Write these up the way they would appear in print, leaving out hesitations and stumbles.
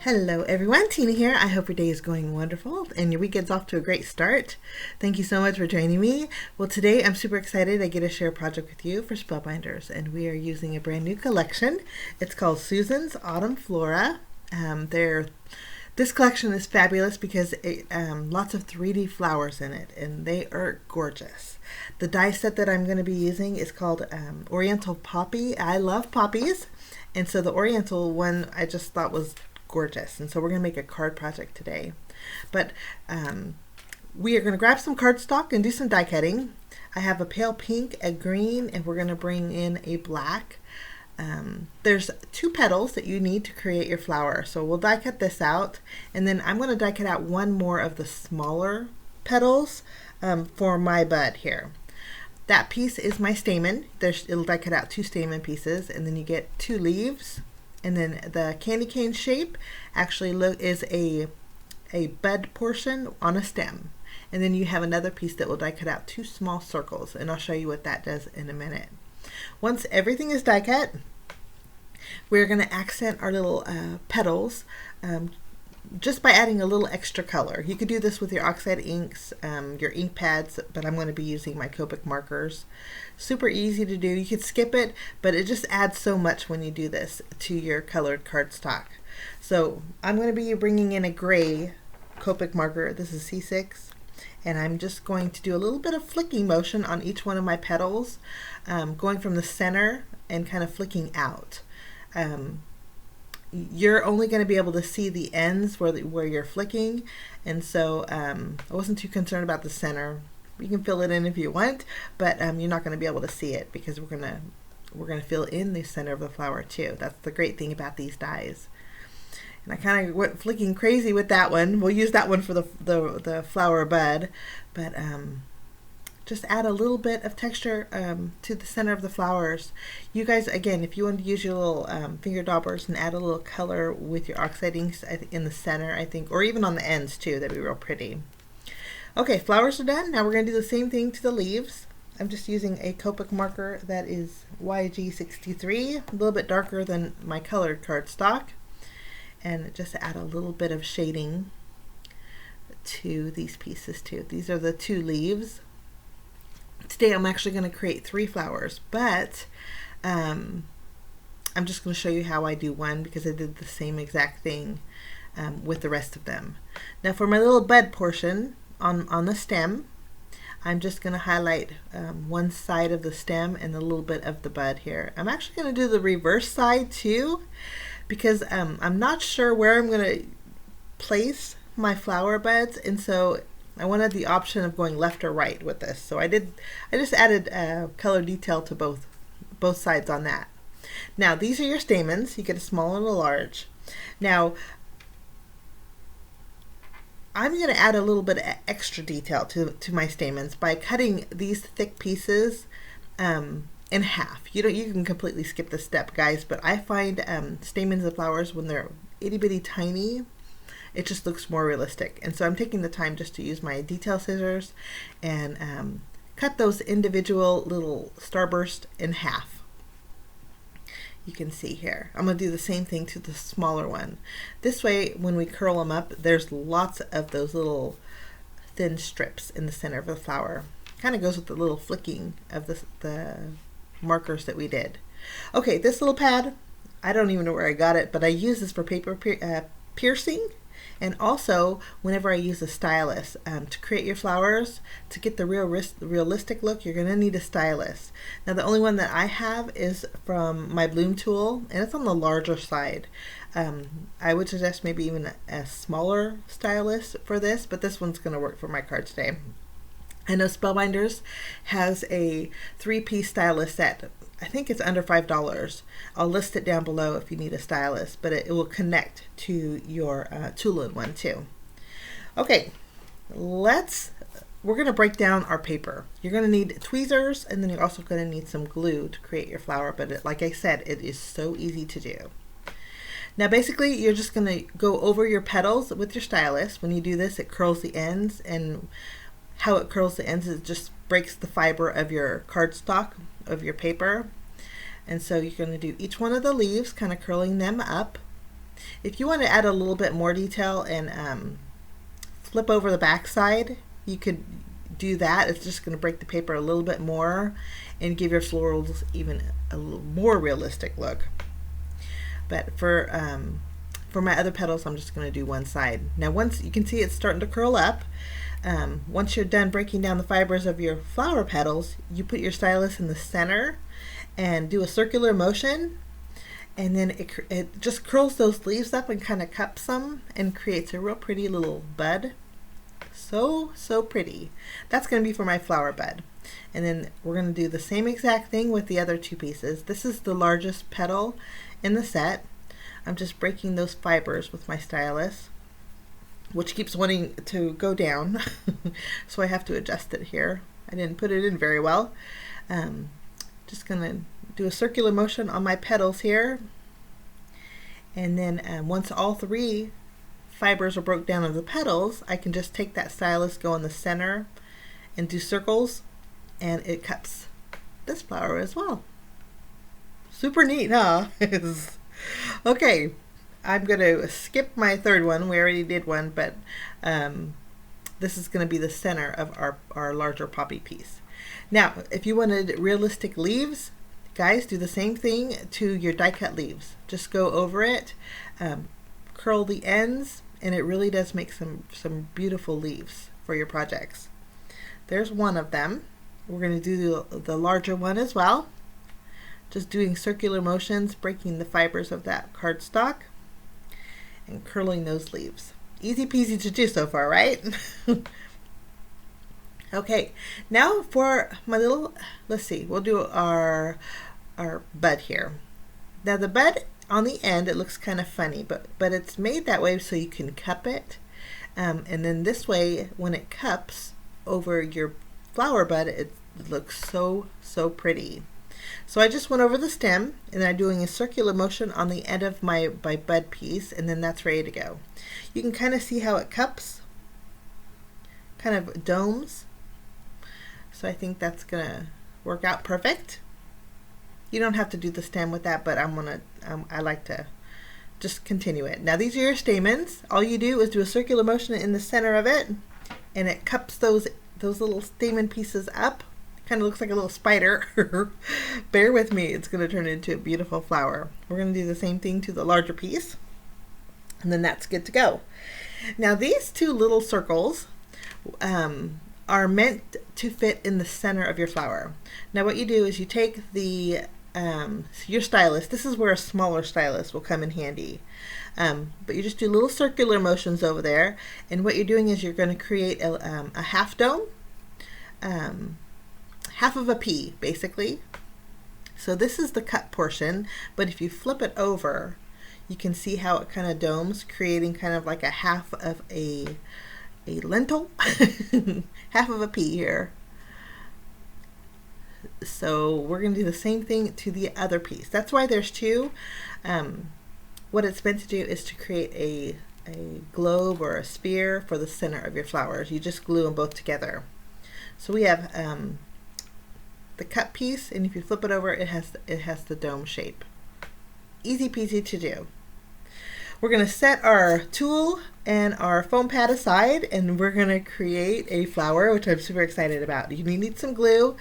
Hello everyone, Tina here. I hope your day is going wonderful and your weekend's off to a great start. Thank you so much for joining me. Well, today I'm super excited. I get to share a project with you for Spellbinders, and we are using a brand new collection. It's called Susan's Autumn Flora. This collection is fabulous because it lots of 3D flowers in it, and they are gorgeous. The die set that I'm going to be using is called Oriental Poppy. I love poppies, and so the Oriental one I just thought was gorgeous, and so we're going to make a card project today. But we are going to grab some cardstock and do some die cutting. I have a pale pink, a green, and we're going to bring in a black. There's 2 petals that you need to create your flower, so we'll die cut this out, and then I'm going to die cut out one more of the smaller petals for my bud here. That piece is my stamen. It'll die cut out 2 stamen pieces, and then you get 2 leaves. And then the candy cane shape actually is a bud portion on a stem. And then you have another piece that will die cut out 2 small circles, and I'll show you what that does in a minute. Once everything is die cut, we're going to accent our little petals just by adding a little extra color. You could do this with your oxide inks, your ink pads, but I'm going to be using my Copic markers. Super easy to do. You could skip it, but it just adds so much when you do this to your colored cardstock. So I'm going to be bringing in a gray Copic marker. This is C6, and I'm just going to do a little bit of flicking motion on each one of my petals, going from the center and kind of flicking out. You're only going to be able to see the ends where you're flicking, and so I wasn't too concerned about the center. You can fill it in if you want, but you're not going to be able to see it because we're going to fill in the center of the flower too. That's the great thing about these dies. And I kind of went flicking crazy with that one. We'll use that one for the flower bud, but just add a little bit of texture to the center of the flowers. You guys, again, if you want to use your little finger daubers and add a little color with your oxide inks in the center, I think, or even on the ends too, that'd be real pretty. Okay, flowers are done. Now we're going to do the same thing to the leaves. I'm just using a Copic marker that is YG63, a little bit darker than my colored cardstock, and just add a little bit of shading to these pieces too. These are the 2 leaves. Today I'm actually going to create 3 flowers, but I'm just going to show you how I do one because I did the same exact thing with the rest of them. Now for my little bud portion on the stem, I'm just going to highlight one side of the stem and a little bit of the bud here. I'm actually going to do the reverse side too because I'm not sure where I'm going to place my flower buds, and so I wanted the option of going left or right with this. So I just added color detail to both sides on that. Now these are your stamens. You get a small and a large. Now I'm going to add a little bit of extra detail to my stamens by cutting these thick pieces in half. You can completely skip this step, guys, but I find stamens of flowers, when they're itty bitty tiny, it just looks more realistic. And so I'm taking the time just to use my detail scissors and cut those individual little starburst in half. You can see here. I'm going to do the same thing to the smaller one. This way, when we curl them up, there's lots of those little thin strips in the center of the flower. Kind of goes with the little flicking of the markers that we did. Okay, this little pad, I don't even know where I got it, but I use this for paper piercing. And also, whenever I use a stylus to create your flowers, to get the realistic look, you're going to need a stylus. Now, the only one that I have is from my bloom tool, and it's on the larger side. I would suggest maybe even a smaller stylus for this, but this one's going to work for my card today. I know Spellbinders has a 3-piece stylus set. I think it's under $5. I'll list it down below if you need a stylus, but it will connect to your Tulin one too. Okay, we're going to break down our paper. You're going to need tweezers, and then you're also going to need some glue to create your flower, but like I said, it is so easy to do. Now basically, you're just going to go over your petals with your stylus. When you do this, it curls the ends, and how it curls the ends is it just breaks the fiber of your cardstock of your paper. And so you're going to do each one of the leaves, kind of curling them up, If you want to add a little bit more detail and flip over the back side, you could do that. It's just going to break the paper a little bit more and give your florals even a little more realistic look. But for my other petals, I'm just going to do one side. Now once you can see it's starting to curl up, once you're done breaking down the fibers of your flower petals, you put your stylus in the center and do a circular motion, and then it just curls those leaves up and kind of cups them and creates a real pretty little bud. So pretty. That's going to be for my flower bud. And then we're going to do the same exact thing with the other two pieces. This is the largest petal in the set. I'm just breaking those fibers with my stylus, which keeps wanting to go down. So I have to adjust it here. I didn't put it in very well. Just going to do a circular motion on my petals here. And then once all three fibers are broke down of the petals, I can just take that stylus, go in the center, and do circles, and it cups this flower as well. Super neat, huh? Okay, I'm going to skip my third one. We already did one, but this is going to be the center of our larger poppy piece. Now, if you wanted realistic leaves, guys, do the same thing to your die cut leaves. Just go over it, curl the ends, and it really does make some beautiful leaves for your projects. There's one of them. We're going to do the larger one as well. Just doing circular motions, breaking the fibers of that cardstock and curling those leaves. Easy peasy to do so far, right? Okay, now for my little, let's see, we'll do our bud here. Now the bud on the end, it looks kind of funny, but it's made that way so you can cup it. And then this way, when it cups over your flower bud, it looks so pretty. So I just went over the stem, and I'm doing a circular motion on the end of my bud piece, and then that's ready to go. You can kind of see how it cups, kind of domes. So I think that's gonna work out perfect. You don't have to do the stem with that, but I like to just continue it. Now these are your stamens. All you do is do a circular motion in the center of it, and it cups those little stamen pieces up. Kind of looks like a little spider. Bear with me, it's going to turn into a beautiful flower. We're going to do the same thing to the larger piece, and then that's good to go. Now these two little circles are meant to fit in the center of your flower. Now what you do is you take the your stylus. This is where a smaller stylus will come in handy. But you just do little circular motions over there, and what you're doing is you're going to create a half dome, half of a pea basically. So this is the cut portion, but if you flip it over, you can see how it kind of domes, creating kind of like a half of a lentil, half of a pea here. So we're going to do the same thing to the other piece. That's why there's two. What it's meant to do is to create a globe or a sphere for the center of your flowers. You just glue them both together. So we have the cut piece, and if you flip it over, it has the dome shape. Easy peasy to do. We're going to set our tool and our foam pad aside, and we're going to create a flower, which I'm super excited about. You need some glue,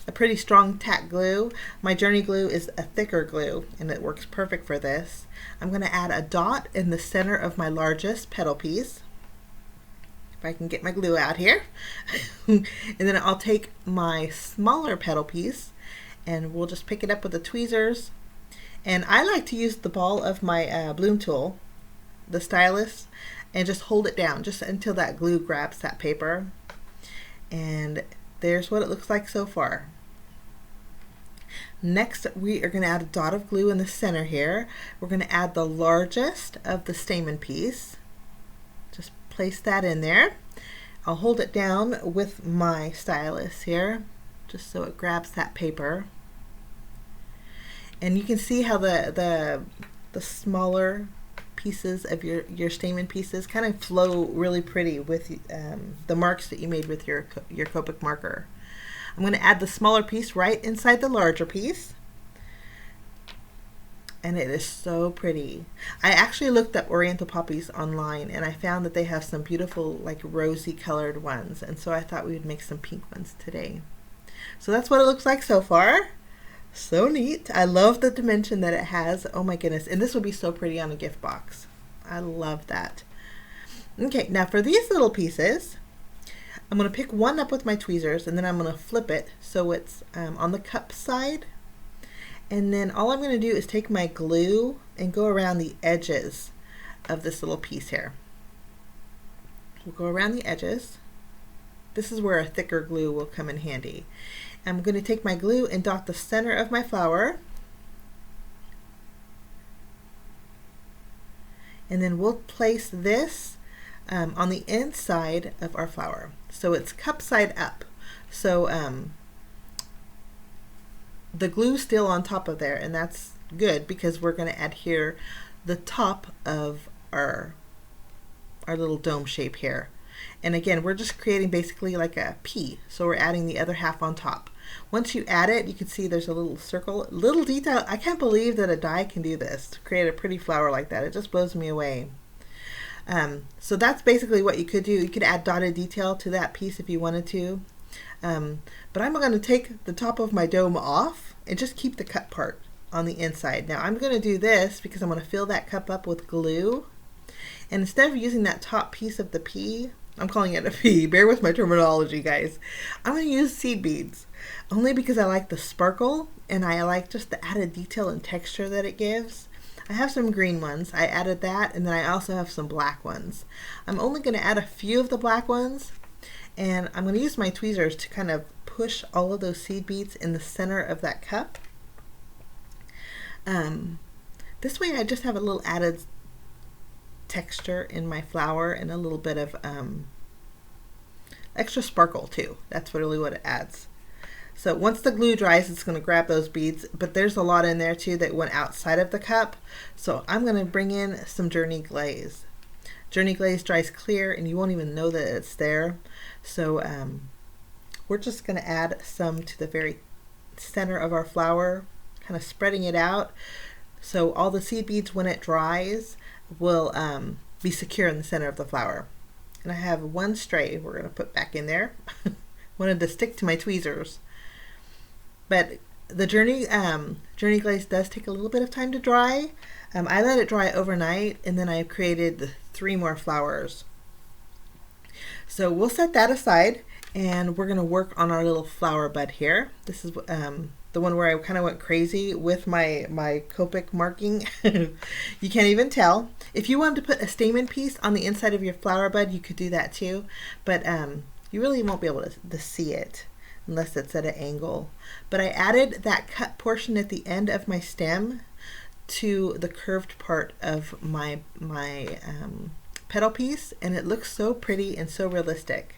a pretty strong tack glue. My Journey glue is a thicker glue, and it works perfect for this. I'm going to add a dot in the center of my largest petal piece. If I can get my glue out here. And then I'll take my smaller petal piece, and we'll just pick it up with the tweezers. And I like to use the ball of my bloom tool, the stylus, and just hold it down just until that glue grabs that paper. And there's what it looks like so far. Next, we are going to add a dot of glue in the center here. We're going to add the largest of the stamen piece. Just place that in there. I'll hold it down with my stylus here, just so it grabs that paper. And you can see how the smaller pieces of your stamen pieces kind of flow really pretty with the marks that you made with your Copic marker. I'm going to add the smaller piece right inside the larger piece. and it is so pretty. I actually looked up Oriental poppies online, and I found that they have some beautiful like rosy colored ones, and so I thought we would make some pink ones today. So that's what it looks like so far. So neat. I love the dimension that it has. Oh my goodness. And this would be so pretty on a gift box. I love that. Okay, now for these little pieces, I'm going to pick one up with my tweezers, and then I'm going to flip it so it's on the cup side. And then all I'm going to do is take my glue and go around the edges of this little piece here. We'll go around the edges. This is where a thicker glue will come in handy. I'm going to take my glue and dot the center of my flower. And then we'll place this on the inside of our flower. So it's cup side up. So the glue's still on top of there, and that's good because we're going to adhere the top of our little dome shape here. And again, we're just creating basically like a P, so we're adding the other half on top. Once you add it, you can see there's a little circle, little detail. I can't believe that a die can do this to create a pretty flower like that. It just blows me away. So that's basically what you could do. You could add dotted detail to that piece if you wanted to. But I'm going to take the top of my dome off and just keep the cup part on the inside. Now I'm going to do this because I'm going to fill that cup up with glue. And instead of using that top piece of the P, I'm calling it a P, bear with my terminology guys, I'm going to use seed beads. Only because I like the sparkle and I like just the added detail and texture that it gives. I have some green ones, I added that, and then I also have some black ones. I'm only going to add a few of the black ones, and I'm going to use my tweezers to kind of push all of those seed beads in the center of that cup. This way I just have a little added texture in my flower and a little bit of extra sparkle too. That's really what it adds. So once the glue dries, it's going to grab those beads, but there's a lot in there too that went outside of the cup. So I'm going to bring in some Journey Glaze. Journey Glaze dries clear and you won't even know that it's there. So we're just going to add some to the very center of our flower, kind of spreading it out. So all the seed beads, when it dries, will be secure in the center of the flower. And I have one stray we're going to put back in there. Wanted to stick to my tweezers. But the Journey Glaze does take a little bit of time to dry. I let it dry overnight, and then I created 3 more flowers. So we'll set that aside, and we're going to work on our little flower bud here. This is the one where I kind of went crazy with my Copic marking. You can't even tell. If you wanted to put a stamen piece on the inside of your flower bud, you could do that too, but you really won't be able to see it unless it's at an angle. But I added that cut portion at the end of my stem to the curved part of my petal piece, and it looks so pretty and so realistic.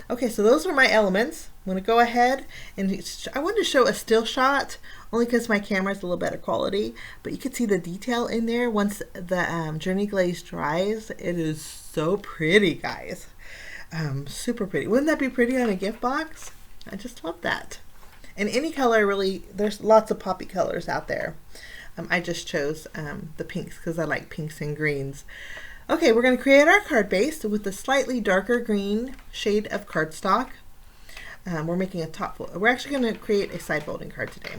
Okay, so those are my elements. I'm going to go ahead and I wanted to show a still shot only because my camera is a little better quality, but you can see the detail in there once the Journey Glaze dries. It is so pretty, guys. Super pretty. Wouldn't that be pretty on a gift box? I just love that. And any color really, there's lots of poppy colors out there. I just chose the pinks because I like pinks and greens. Okay, we're going to create our card base with the slightly darker green shade of cardstock. We're making a top fold. We're actually going to create a side folding card today.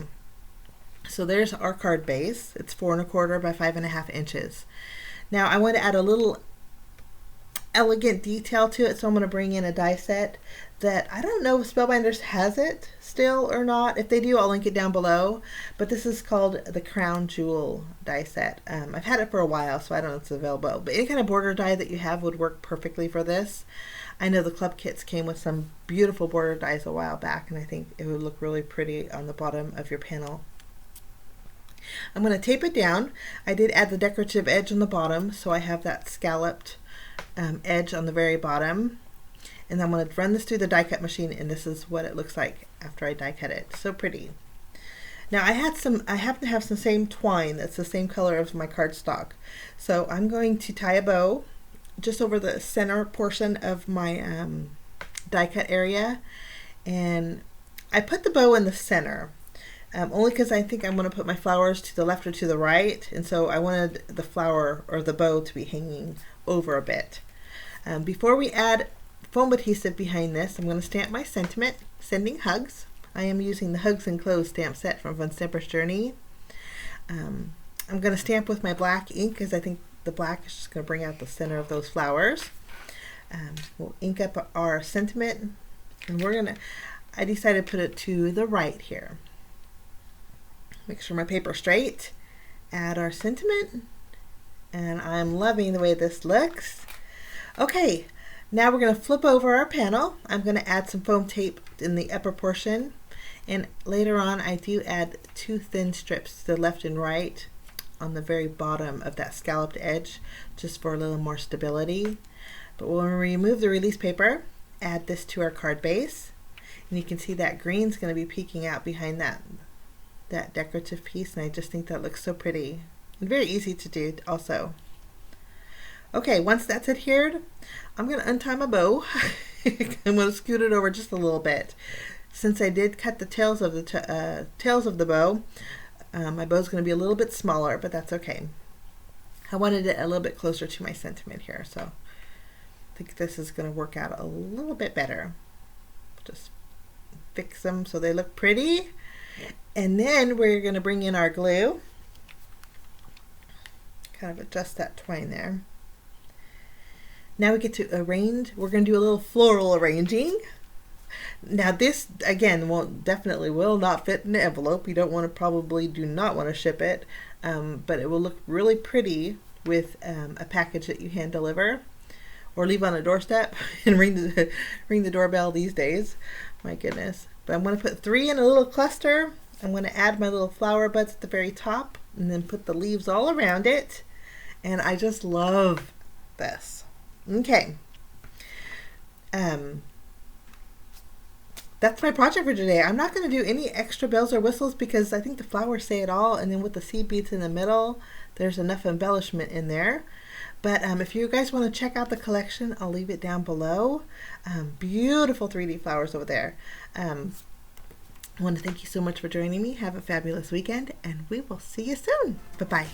So there's our card base. It's 4 1/4 by 5.5 inches. Now I want to add a little elegant detail to it, so I'm going to bring in a die set that I don't know if Spellbinders has it still or not. If they do, I'll link it down below. But this is called the Crown Jewel die set. I've had it for a while, so I don't know if it's available. But any kind of border die that you have would work perfectly for this. I know the club kits came with some beautiful border dies a while back, and I think it would look really pretty on the bottom of your panel. I'm going to tape it down. I did add the decorative edge on the bottom, so I have that scalloped edge on the very bottom. And I'm going to run this through the die cut machine, and this is what it looks like after I die cut it. So pretty. Now I happen to have some same twine that's the same color as my cardstock. So I'm going to tie a bow just over the center portion of my die cut area, and I put the bow in the center. only because I think I'm going to put my flowers to the left or to the right, and so I wanted the flower or the bow to be hanging over a bit. Before we add foam adhesive behind this, I'm going to stamp my sentiment, Sending Hugs. I am using the Hugs Enclosed stamp set from Von Stamper's Journey. I'm going to stamp with my black ink because I think the black is just going to bring out the center of those flowers. We'll ink up our sentiment, and I decided to put it to the right here. Make sure my paper's straight, add our sentiment, and I'm loving the way this looks. Okay, now we're going to flip over our panel. I'm going to add some foam tape in the upper portion, and later on I do add 2 thin strips to the left and right on the very bottom of that scalloped edge, just for a little more stability. But when we remove the release paper, add this to our card base, and you can see that green's going to be peeking out behind that decorative piece, and I just think that looks so pretty and very easy to do also. Okay, once that's adhered, I'm going to untie my bow. I'm going to scoot it over just a little bit. Since I did cut the tails of the bow, my bow's going to be a little bit smaller, but that's okay. I wanted it a little bit closer to my sentiment here, so I think this is going to work out a little bit better. Just fix them so they look pretty. And then we're going to bring in our glue. Kind of adjust that twine there. Now we get to arrange. We're going to do a little floral arranging. Now this, again, definitely will not fit in an envelope. You probably do not want to ship it. But it will look really pretty with a package that you hand deliver or leave on a doorstep and ring the doorbell these days. My goodness. But I'm going to put 3 in a little cluster. I'm going to add my little flower buds at the very top and then put the leaves all around it. And I just love this. Okay. That's my project for today. I'm not going to do any extra bells or whistles because I think the flowers say it all. And then with the seed beads in the middle, there's enough embellishment in there. But if you guys want to check out the collection, I'll leave it down below. Beautiful 3D flowers over there. I want to thank you so much for joining me. Have a fabulous weekend, and we will see you soon. Bye-bye.